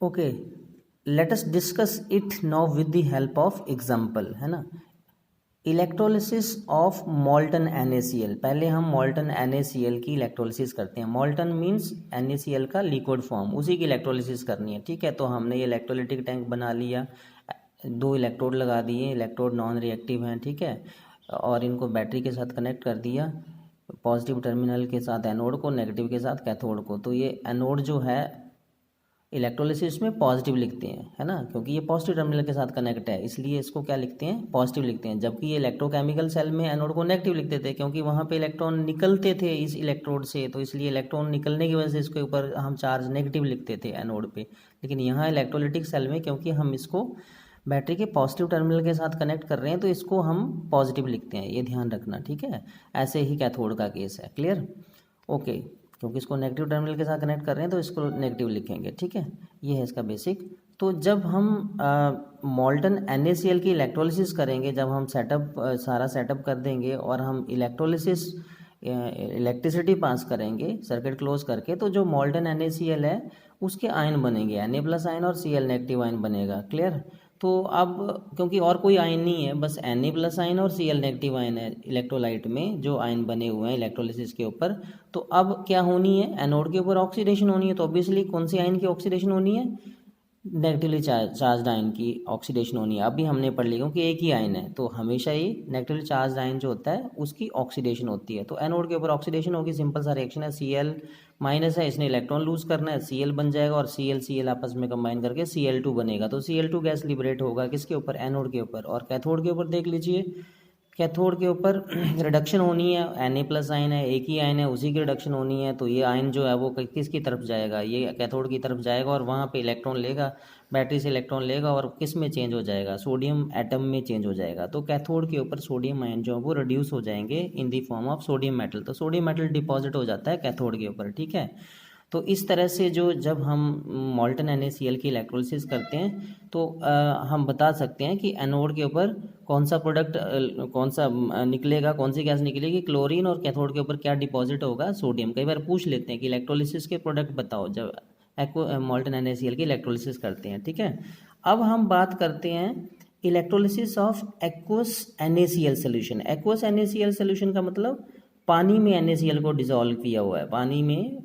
Okay, let us discuss it now with the help of example, है ना। Electrolysis of मॉल्टन NaCl। पहले हम मॉल्टन NaCl की इलेक्ट्रोलिसिस करते हैं। मॉल्टन मीन्स NaCl का लिक्विड फॉर्म, उसी की इलेक्ट्रोलिसिस करनी है, ठीक है। तो हमने ये इलेक्ट्रोलिटिक टैंक बना लिया, 2 इलेक्ट्रोड लगा दिए, इलेक्ट्रोड नॉन रिएक्टिव हैं, ठीक है, और इनको बैटरी के साथ कनेक्ट कर दिया, पॉजिटिव टर्मिनल के साथ एनोड को, नेगेटिव के साथ कैथोड को। तो ये एनोड जो है इलेक्ट्रोलिसिस में पॉजिटिव लिखते हैं, है ना, क्योंकि ये पॉजिटिव टर्मिनल के साथ कनेक्ट है, इसलिए इसको क्या लिखते हैं, पॉजिटिव लिखते हैं। जबकि ये इलेक्ट्रोकेमिकल सेल में एनोड को नेगेटिव लिखते थे, क्योंकि वहाँ पे इलेक्ट्रॉन निकलते थे इस इलेक्ट्रोड से, तो इसलिए इलेक्ट्रॉन निकलने की वजह से इसके ऊपर हम चार्ज नेगेटिव लिखते थे एनोड पे। लेकिन यहाँ इलेक्ट्रोलिटिक सेल में क्योंकि हम इसको बैटरी के पॉजिटिव टर्मिनल के साथ कनेक्ट कर रहे हैं, तो इसको हम पॉजिटिव लिखते हैं, ये ध्यान रखना, ठीक है। ऐसे ही कैथोड का केस है, क्लियर, ओके। क्योंकि इसको नेगेटिव टर्मिनल के साथ कनेक्ट कर रहे हैं तो इसको नेगेटिव लिखेंगे, ठीक है। ये है इसका बेसिक। तो जब हम मॉल्टन NaCl की इलेक्ट्रोलिसिस करेंगे, जब हम सारा सेटअप कर देंगे और हम इलेक्ट्रिसिटी पास करेंगे सर्किट क्लोज करके, तो जो मॉल्टन NaCl है उसके आयन बनेंगे, Na+ आयन और Cl नेगेटिव आयन बनेगा, क्लियर। तो अब क्योंकि और कोई आयन नहीं है, बस Na+ आयन और Cl नेगेटिव आयन है इलेक्ट्रोलाइट में जो आयन बने हुए हैं इलेक्ट्रोलिसिस के ऊपर। तो अब क्या होनी है, एनोड के ऊपर ऑक्सीडेशन होनी है। तो ऑब्वियसली कौन सी आयन की ऑक्सीडेशन होनी है, नेगेटिवली चार्ज आयन की ऑक्सीडेशन होनी है। अभी हमने पढ़ लिया क्योंकि एक ही आयन है, तो हमेशा ही नेगेटिवली चार्ज आयन जो होता है उसकी ऑक्सीडेशन होती है। तो एनोड के ऊपर ऑक्सीडेशन होगी, सिंपल सा रिएक्शन है, Cl- है, इसने इलेक्ट्रॉन लूज करना है, Cl बन जाएगा और Cl आपस में कंबाइन करके Cl2 बनेगा। तो Cl2 गैस लिबरेट होगा किसके ऊपर, एनोड के ऊपर। और कैथोड के ऊपर देख लीजिए, कैथोड के ऊपर रिडक्शन होनी है, Na+ आयन है, एक ही आयन है, उसी की रिडक्शन होनी है। तो ये आयन जो है वो किसकी तरफ जाएगा, ये कैथोड की तरफ जाएगा और वहाँ पे इलेक्ट्रॉन लेगा, बैटरी से इलेक्ट्रॉन लेगा और किस में चेंज हो जाएगा, सोडियम एटम में चेंज हो जाएगा। तो कैथोड के ऊपर सोडियम आयन जो है वो रिड्यूस हो जाएंगे in the form of sodium metal. तो सोडियम मेटल डिपॉजिट हो जाता है कैथोड के ऊपर, ठीक है। तो इस तरह से जब हम मॉल्टन NaCl की इलेक्ट्रोलिसिस करते हैं तो हम बता सकते हैं कि एनोड के ऊपर कौन सा प्रोडक्ट कौन सा निकलेगा, कौन सी गैस निकलेगी, क्लोरीन, और कैथोड के ऊपर क्या डिपॉजिट होगा, सोडियम। कई बार पूछ लेते हैं कि इलेक्ट्रोलिसिस के प्रोडक्ट बताओ जब मॉल्टन NaCl की इलेक्ट्रोलिसिस करते हैं, ठीक है। अब हम बात करते हैं electrolysis of aqueous NaCl solution. Aqueous NaCl solution का मतलब पानी में NaCl को डिसॉल्व किया हुआ है, पानी में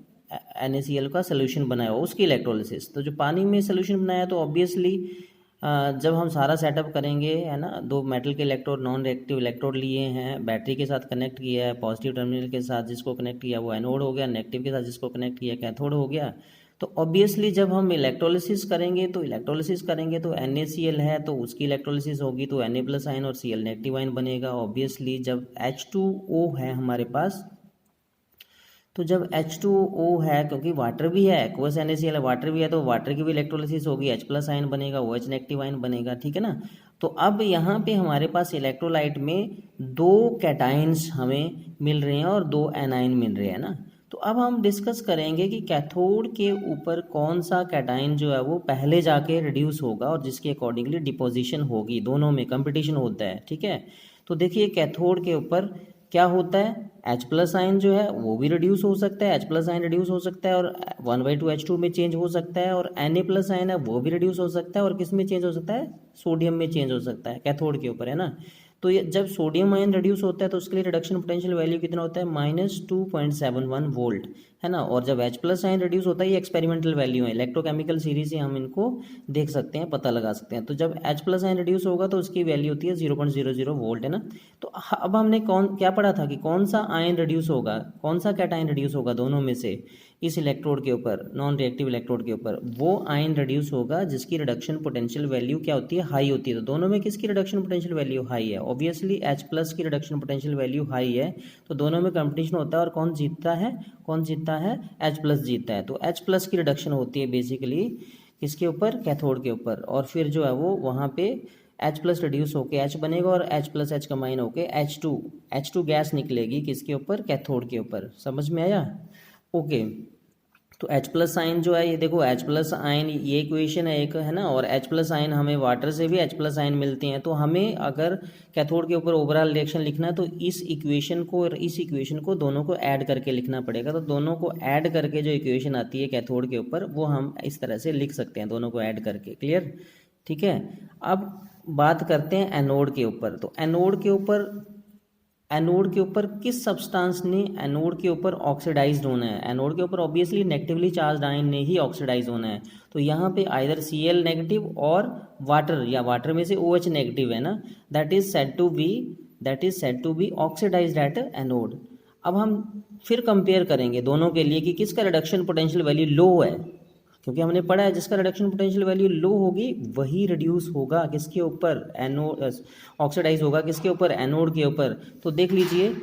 NaCl का सोल्यूशन बनाया हुआ, उसकी इलेक्ट्रोलिसिस। तो जो पानी में सोल्यूशन बनाया तो ऑब्वियसली जब हम सारा सेटअप करेंगे, है ना, 2 मेटल के इलेक्ट्रोड, नॉन रिएक्टिव इलेक्ट्रोड लिए हैं, बैटरी के साथ कनेक्ट किया है, पॉजिटिव टर्मिनल के साथ जिसको कनेक्ट किया वो एनोड हो गया, नेगेटिव के साथ जिसको कनेक्ट किया कैथोड हो गया। तो ऑब्वियसली जब हम इलेक्ट्रोलिसिस करेंगे तो NaCl है तो उसकी इलेक्ट्रोलिसिस होगी, तो Na+ आयन और Cl नेगेटिव आयन बनेगा। ऑब्वियसली जब H2O है हमारे पास, तो जब H2O है, क्योंकि वाटर भी है, एक्वस NaCl है, वाटर भी है, तो वाटर की भी इलेक्ट्रोलिसिस होगी, H+ आयन बनेगा, OH नेगेटिव आयन बनेगा, ठीक है ना। तो अब यहाँ पे हमारे पास इलेक्ट्रोलाइट में 2 कैटाइन्स हमें मिल रहे हैं और 2 एनाइन मिल रहे हैं ना। तो अब हम डिस्कस करेंगे कि कैथोड के ऊपर कौन सा कैटाइन जो है वो पहले जाके रिड्यूस होगा और जिसके अकॉर्डिंगली डिपोजिशन होगी, दोनों में कंपटीशन होता है, ठीक है। तो देखिए कैथोड के ऊपर क्या होता है, H+ आयन जो है वो भी रिड्यूस हो सकता है, H+ आयन रिड्यूस हो सकता है और 1/2 H2 में चेंज हो सकता है, और Na+ आयन है वो भी रिड्यूस हो सकता है और किस में चेंज हो सकता है, सोडियम में चेंज हो सकता है, कैथोड के ऊपर, है ना। तो ये जब सोडियम आयन रिड्यूस होता है तो उसके लिए रिडक्शन पोटेंशियल वैल्यू कितना होता है, -2.71 वोल्ट, है ना। और जब H+ आयन रिड्यूस होता है, ये एक्सपेरिमेंटल वैल्यू है, इलेक्ट्रोकेमिकल सीरीज से हम इनको देख सकते हैं, पता लगा सकते हैं। तो जब H+ आयन रिड्यूस होगा तो उसकी वैल्यू होती है 0.00 वोल्ट, है ना। तो अब हमने क्या पढ़ा था कि कौन सा आयन रिड्यूस होगा, कौन सा कैटायन रिड्यूस होगा दोनों में से इस इलेक्ट्रोड के ऊपर, नॉन रिएक्टिव इलेक्ट्रोड के ऊपर, वो आयन रिड्यूस होगा जिसकी रिडक्शन पोटेंशियल वैल्यू क्या होती है, हाई होती है। तो दोनों में किसकी रिडक्शन पोटेंशियल वैल्यू हाई है, ऑब्वियसली H+ की रिडक्शन पोटेंशियल वैल्यू हाई है, तो दोनों में कंपटीशन होता है और कौन जीतता है, H+ जीतता है। तो H+ की रिडक्शन होती है बेसिकली किसके ऊपर, कैथोड के ऊपर, और फिर जो है वो वहाँ पे H+ रिड्यूस होके H बनेगा और H+H कंबाइन होके H2 गैस निकलेगी किसके ऊपर, कैथोड के ऊपर। समझ में आया, ओके। तो H प्लस आयन जो है ये देखो, H प्लस आयन ये इक्वेशन है एक, है ना, और H प्लस आयन हमें वाटर से भी H प्लस आयन मिलती हैं। तो हमें अगर कैथोड के ऊपर ओवरऑल रिएक्शन लिखना है तो इस इक्वेशन को और इस इक्वेशन को दोनों को ऐड करके लिखना पड़ेगा। तो दोनों को ऐड करके जो इक्वेशन आती है कैथोड के ऊपर वो हम इस तरह से लिख सकते हैं, दोनों को ऐड करके। क्लियर? ठीक है। अब बात करते हैं एनोड के ऊपर। तो एनोड के ऊपर किस सब्सटेंस ने एनोड के ऊपर ऑक्सीडाइज्ड होना है? एनोड के ऊपर ऑब्वियसली नेगेटिवली चार्ज आयन ने ही ऑक्सीडाइज होना है। तो यहाँ पे आइदर Cl नेगेटिव और वाटर, या वाटर में से OH नेगेटिव है ना, that is said to be oxidised at anode. अब हम फिर कंपेयर करेंगे दोनों के लिए कि किसका रिडक्शन पोटेंशियल वैल्यू लो है, क्योंकि हमने पढ़ा है जिसका रिडक्शन पोटेंशियल वैल्यू लो होगी वही रिड्यूस होगा किसके ऊपर? एनोड, ऑक्सीडाइज होगा किसके ऊपर? एनोड के ऊपर। तो देख लीजिए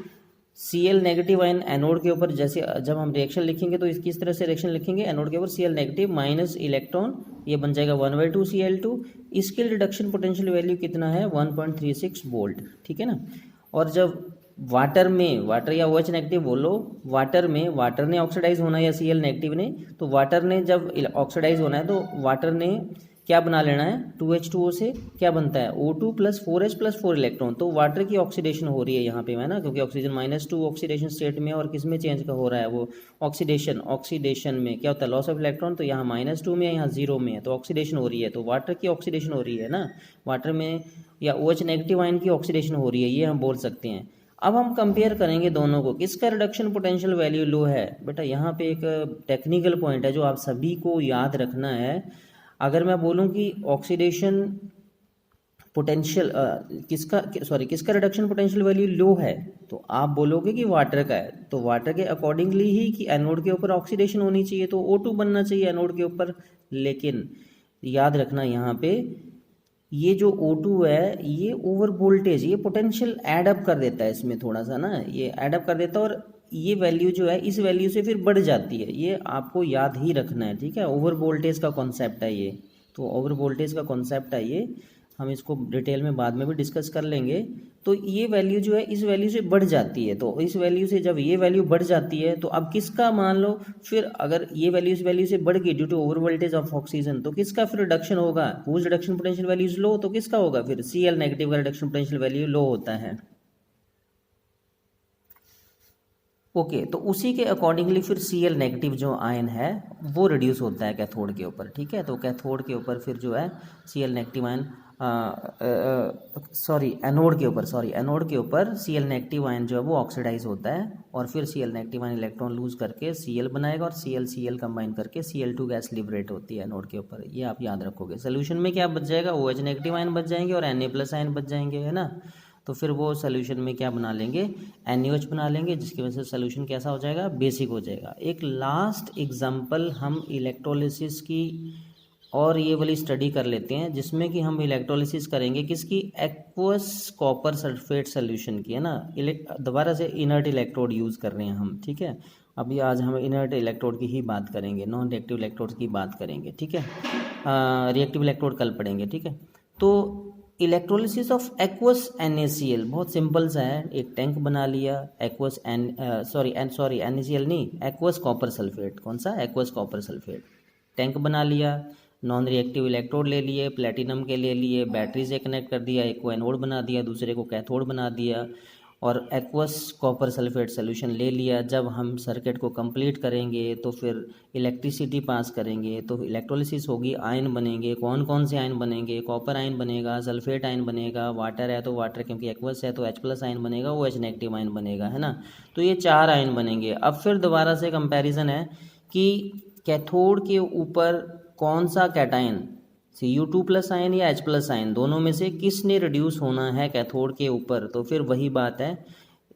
Cl नेगेटिव आयन एनोड के ऊपर, जैसे जब हम रिएक्शन लिखेंगे तो किस तरह से रिएक्शन लिखेंगे? एनोड के ऊपर Cl नेगेटिव माइनस इलेक्ट्रॉन, ये बन जाएगा 1/2 Cl2। इसके रिडक्शन पोटेंशियल वैल्यू कितना है? 1.36 वोल्ट। ठीक है ना। और जब वाटर या OH नेगेटिव बोलो, वाटर ने ऑक्सीडाइज होना है या Cl नेगेटिव ने, तो वाटर ने जब ऑक्सीडाइज होना है तो वाटर ने क्या बना लेना है? 2H2O से क्या बनता है? O2 plus 4H plus 4 electron. तो वाटर की ऑक्सीडेशन हो रही है यहाँ पे है ना, क्योंकि ऑक्सीजन -2 ऑक्सीडेशन स्टेट में, और किस में चेंज का हो रहा है? वो ऑक्सीडेशन में क्या होता है? Loss of electron. तो यहाँ -2 में है, यहाँ 0 में है, तो ऑक्सीडेशन हो रही है। तो वाटर की ऑक्सीडेशन हो रही है ना, वाटर में या OH नेगेटिव आयन की ऑक्सीडेशन हो रही है, ये हम बोल सकते हैं। अब हम कंपेयर करेंगे दोनों को, किसका रिडक्शन पोटेंशियल वैल्यू लो है? बेटा यहाँ पे एक टेक्निकल पॉइंट है जो आप सभी को याद रखना है। अगर मैं बोलूँ कि ऑक्सीडेशन पोटेंशियल किसका रिडक्शन पोटेंशियल वैल्यू लो है, तो आप बोलोगे कि वाटर का है। तो वाटर के अकॉर्डिंगली ही कि एनोड के ऊपर ऑक्सीडेशन होनी चाहिए, तो O2 बनना चाहिए एनोड के ऊपर। लेकिन याद रखना यहाँ पे ये जो O2 है ये ओवर वोल्टेज, ये पोटेंशियल एडअप कर देता है इसमें थोड़ा सा ना, ये एडअप कर देता है, और ये वैल्यू जो है इस वैल्यू से फिर बढ़ जाती है। ये आपको याद ही रखना है, ठीक है। ओवर वोल्टेज का कॉन्सेप्ट है ये, तो ओवर वोल्टेज का कॉन्सेप्ट है ये, हम इसको डिटेल में बाद में भी डिस्कस कर लेंगे। तो ये वैल्यू जो है इस वैल्यू से बढ़ जाती है, तो इस वैल्यू से जब ये वैल्यू बढ़ जाती है तो अब किसका, मान लो फिर अगर ये वैल्यू इस वैल्यू से बढ़ गई due to over voltage of oxygen, तो किसका फिर रिडक्शन होगा? Whose reduction potential value is low, तो किसका होगा फिर? Cl नेगेटिव का रिडक्शन पोटेंशियल वैल्यू लो होता है। ओके, तो उसी के अकॉर्डिंगली फिर Cl नेगेटिव जो आयन है वो रिड्यूस होता है कैथोड के ऊपर, ठीक है। तो कैथोड के ऊपर फिर जो है Cl नेगेटिव आयन एनोड के ऊपर Cl नेगेटिव आयन जो है वो ऑक्सीडाइज होता है, और फिर Cl negative ion electron lose करके Cl बनाएगा, और Cl कंबाइन करके Cl2 गैस लिबरेट होती है एनोड के ऊपर। ये आप याद रखोगे। सोल्यूशन में क्या बच जाएगा? OH नेगेटिव आयन बच जाएंगे और Na प्लस आयन बच जाएंगे, है ना। तो फिर वो सोल्यूशन में क्या बना लेंगे? NaOH बना लेंगे, जिसकी वजह से सोल्यूशन कैसा हो जाएगा? बेसिक हो जाएगा। एक लास्ट एग्जांपल हम इलेक्ट्रोलिसिस की और ये वाली स्टडी कर लेते हैं, जिसमें कि हम इलेक्ट्रोलिसिस करेंगे किसकी? एक्वस कॉपर सल्फेट सोल्यूशन की, है ना। दोबारा से इनर्ट इलेक्ट्रोड यूज़ कर रहे हैं हम, ठीक है। अभी आज हम इनर्ट इलेक्ट्रोड की ही बात करेंगे, नॉन रिएक्टिव इलेक्ट्रोड की बात करेंगे, ठीक है। रिएक्टिव इलेक्ट्रोड कल पढ़ेंगे, ठीक है। तो इलेक्ट्रोलिसिस ऑफ एक्वस NaCl बहुत सिंपल सा है। एक टैंक बना लिया, एक्वस NaCl नहीं, एक्वस कॉपर सल्फेट। कौन सा? Aqueous copper sulphate. टैंक बना लिया, नॉन रिएक्टिव इलेक्ट्रोड ले लिए, प्लेटिनम के ले लिए, बैटरी से कनेक्ट कर दिया, एक को एनोड बना दिया, दूसरे को कैथोड बना दिया, और एक्वस कॉपर सल्फेट सोल्यूशन ले लिया। जब हम सर्किट को कंप्लीट करेंगे तो फिर इलेक्ट्रिसिटी पास करेंगे, तो इलेक्ट्रोलिसिस होगी, आयन बनेंगे। कौन कौन से आयन बनेंगे? कॉपर आयन बनेगा, सल्फेट आयन बनेगा, वाटर है तो वाटर, क्योंकि एक्वस है तो H प्लस आयन बनेगा, OH नेगेटिव आयन बनेगा, है ना। तो ये 4 आयन बनेंगे। अब फिर दोबारा से कंपैरिजन है कि कैथोड के ऊपर कौन सा कैटायन, Cu2 प्लस आयन या H प्लस आयन, दोनों में से किसने रिड्यूस होना है कैथोड के ऊपर? तो फिर वही बात है,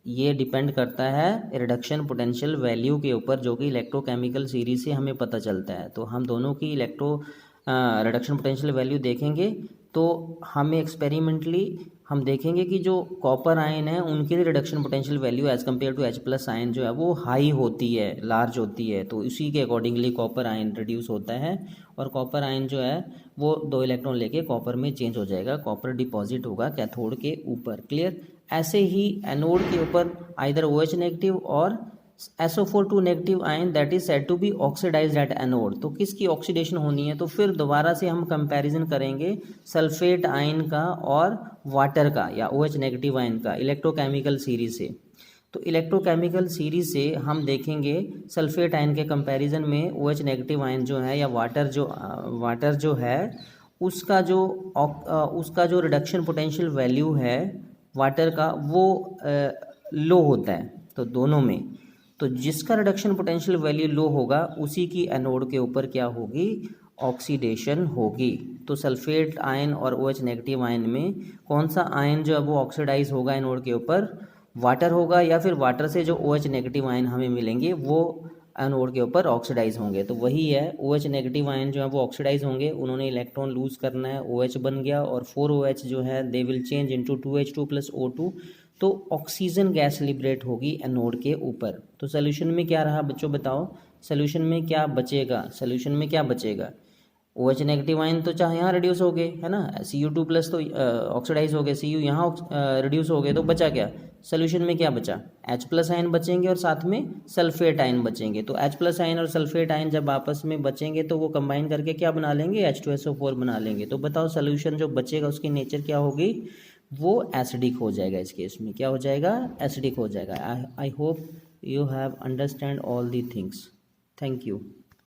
ये डिपेंड करता है रिडक्शन पोटेंशियल वैल्यू के ऊपर, जो कि इलेक्ट्रोकेमिकल सीरीज से हमें पता चलता है। तो हम दोनों की रिडक्शन पोटेंशियल वैल्यू देखेंगे, तो हमें एक्सपेरिमेंटली हम देखेंगे कि जो कॉपर आयन है उनकी reduction potential value as compare to H plus ion जो है वो हाई होती है, लार्ज होती है। तो इसी के अकॉर्डिंगली कॉपर आयन रिड्यूस होता है, और कॉपर आयन जो है वो 2 इलेक्ट्रॉन लेके कॉपर में चेंज हो जाएगा, कॉपर डिपॉजिट होगा कैथोड के ऊपर। क्लियर? ऐसे ही एनोड के ऊपर आइदर OH नेगेटिव और SO4 negative ion that is said to be oxidised at anode. तो किसकी ऑक्सीडेशन होनी है? तो फिर दोबारा से हम कंपैरिजन करेंगे सल्फेट आयन का और वाटर का या OH नेगेटिव आयन का इलेक्ट्रोकेमिकल सीरीज से। तो इलेक्ट्रोकेमिकल सीरीज से हम देखेंगे सल्फेट आयन के कंपैरिजन में OH नेगेटिव आयन जो है या वाटर जो है उसका जो रिडक्शन पोटेंशियल वैल्यू है वाटर का वो लो होता है। तो दोनों में तो जिसका रिडक्शन पोटेंशियल वैल्यू लो होगा उसी की एनोड के ऊपर क्या होगी? ऑक्सीडेशन होगी। तो सल्फेट आयन और OH नेगेटिव आयन में कौन सा आयन जो है वो ऑक्सीडाइज होगा एनोड के ऊपर? वाटर होगा, या फिर वाटर से जो OH नेगेटिव आयन हमें मिलेंगे वो एनोड के ऊपर ऑक्सीडाइज होंगे। तो वही है, OH नेगेटिव आयन जो है वो ऑक्सीडाइज होंगे, उन्होंने इलेक्ट्रॉन लूज करना है, OH बन गया और 4OH जो है they will change into 2H2 + O2। तो ऑक्सीजन गैस लिबरेट होगी एनोड के ऊपर। तो सोल्यूशन में क्या रहा बच्चों बताओ? सोल्यूशन में क्या बचेगा? OH नेगेटिव आयन तो चाहे यहाँ रिड्यूस हो गए, है ना, Cu2+ तो ऑक्सीडाइज हो गए, Cu यहाँ रिड्यूस हो गए, तो बचा क्या? सोल्यूशन में क्या बचा? H+ आयन बचेंगे और साथ में सल्फेट आयन बचेंगे। तो H+ आयन और सल्फेट आयन जब आपस में बचेंगे तो वो कंबाइन करके क्या बना लेंगे? H2SO4 बना लेंगे। तो बताओ सोल्यूशन जो बचेगा उसकी नेचर क्या होगी? वो एसिडिक हो जाएगा। इस केस में क्या हो जाएगा? एसिडिक हो जाएगा। I hope you have understand all the things. Thank you.